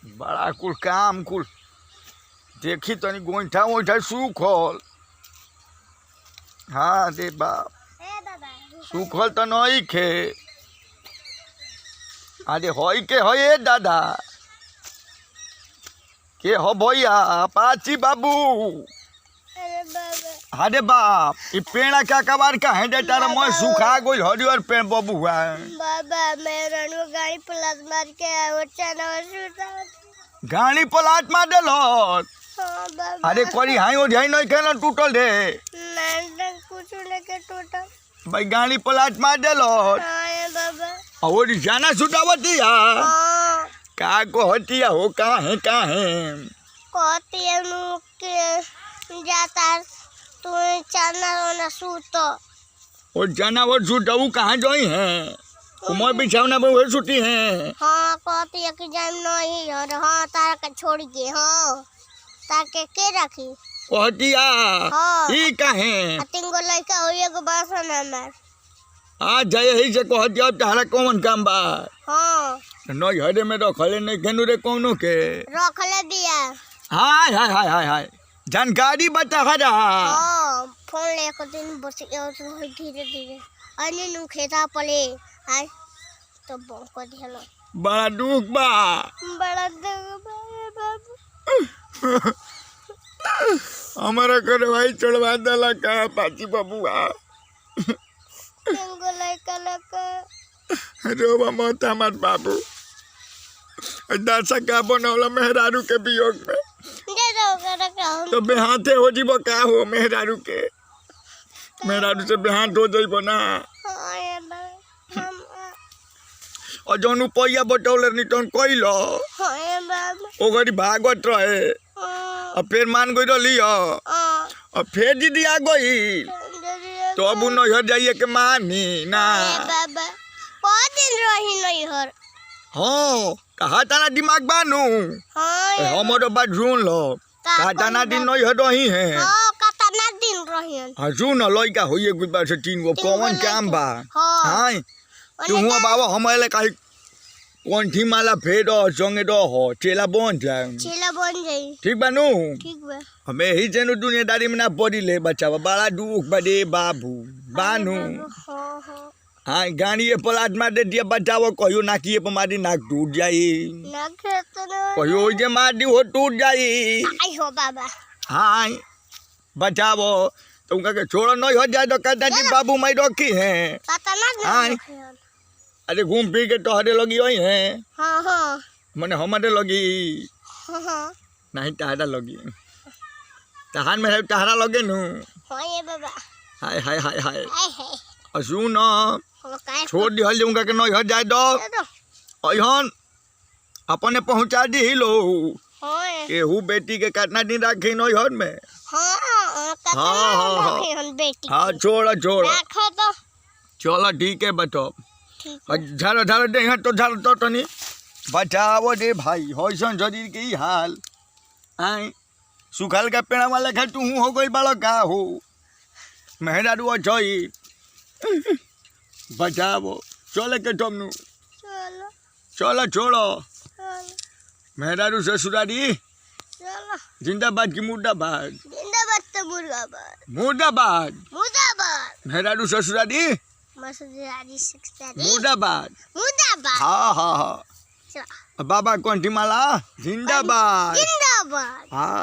बड़ा कुल काम कुल देखी तनी गोईठा वोईठा सूखल। हाँ दे बाप सूखल तो नहीं खे। अरे हई के हे दादा के हो भैया पाची बाबू। अरे बाप ये पेड़ा क्या कबार का है तारा मैं सुखा गोल हरियर पेड़ बाबू हुआ बाबा मेरा गाड़ी पलट मार के गाड़ी पलट मार देलो। हाँ बाबा। अरे कोरी हाई ओ जाई नहीं केना टूटल रे नहीं कुछ लेके टूटा भाई गाड़ी पलट मार देलो। हाँ बाबा। और जाना छुटावती यार हाँ का को हटिया हो का है कहती है नु के जाता तू चना रोना सूतो और जानवर छुटाऊ कहाँ जोई है कुमार बिछावना बहु छुट्टी है। हाँ कहती है कि जाम नहीं और हाँ तारा के छोड़ के हाँ ताके के रखी हटिया हाँ ई काहे तिंगो लइका हो एगो बासन हमार आ जाए ही से को हटिया तारा कौन काम बा। हाँ नहीं हरे में रखले नहीं केनु रे कोनो के रखले दिया। हाय हाय हाय हाय हाय जानकारी बता हरा। हाँ फोन लेकर दिन बस धीरे धीरे अन्य नु खेता पले आय तो को दिहलो बड़ा दुख बा बड़ा दुख बाबू हमारा करे भाई चढ़वा दला का पाची बाबूआ तिंगो लइका लका रोबा मत हमार बाबू दशा का बनौला मेहरारू के वियोग में दे दो कर का तो बेहाते हो जीबो का हो मेहरारू के मेहरारू से बेहात हो जाइबो ना। हाँ ये हम और जौन रुपया बटौले निटन कइलो हाँ ये बाबू ओ गरी भागवत रहे और फिर मान गई रही और फिर दीदी आ गई तो अब नैहर जाइए के मानी ना बाबा बहुत दिन रही नैहर। हाँ कहा ताना दिमाग बानू हाँ हमारो बात सुन लो कहा ताना दिन नैहर रही है। हाँ कितना दिन रही हाँ सुन लइका होइए कुछ बार से तीन गो कौन काम बा। हाँ तू हुआ बाबा हमारे कहीं कौन थी माला फेर संगे रहो चेला बन जाए ठीक बानू ठीक बा। हमें ही जेनु दुनियादारी में ना पड़ी ले बच्चा बड़ा दुख बड़े बाबू बानू। हाँ हाँ हाँ गाड़ी पलाट मार दे दिया बचाओ कहियो नाकिए पर मारी नाक टूट जाई ना खेत ना कहियो जे मार दी हो टूट जाई। आई हो बाबा। हाँ बचाओ तुम कह छोड़ो नहीं हो जाए तो कहता जी बाबू मैं रखी है। हाँ अरे घूम फिर के तोहरे लगी वही है। हाँ हाँ मैंने हमारे लगी हाँ नहीं तहरा लगी तहान में तहरा लगे नू। हाँ ये बाबा। हाय हाय हाय हाय हाय हाय और सुन छोड़ दी हल जाऊंगा कि नहीं हट जाए दो अहन अपने पहुँचा दी लो केहू बेटी के कितना दिन रखी नहीं हट में। हाँ छोड़ छोड़ चलो ठीक है बतो झाड़ो झाड़ो दे तो झाड़ो तो तनी बचाओ दे भाई होइसन शरीर के ही हाल आई सुखल का पेड़ा वाले खा तू हो गई बड़ा का हो मेहरारू अच्छी बचाओ चले के तुमनु चलो छोड़ो मेहरारू ससुरारी जिंदाबाद की मुर्दाबाद मुर्दाबाद मेहरारू ससुरारी मुर्दाबाद हाँ हाँ हाँ बाबा कौन माला जिंदाबाद जिंदाबाद। हाँ।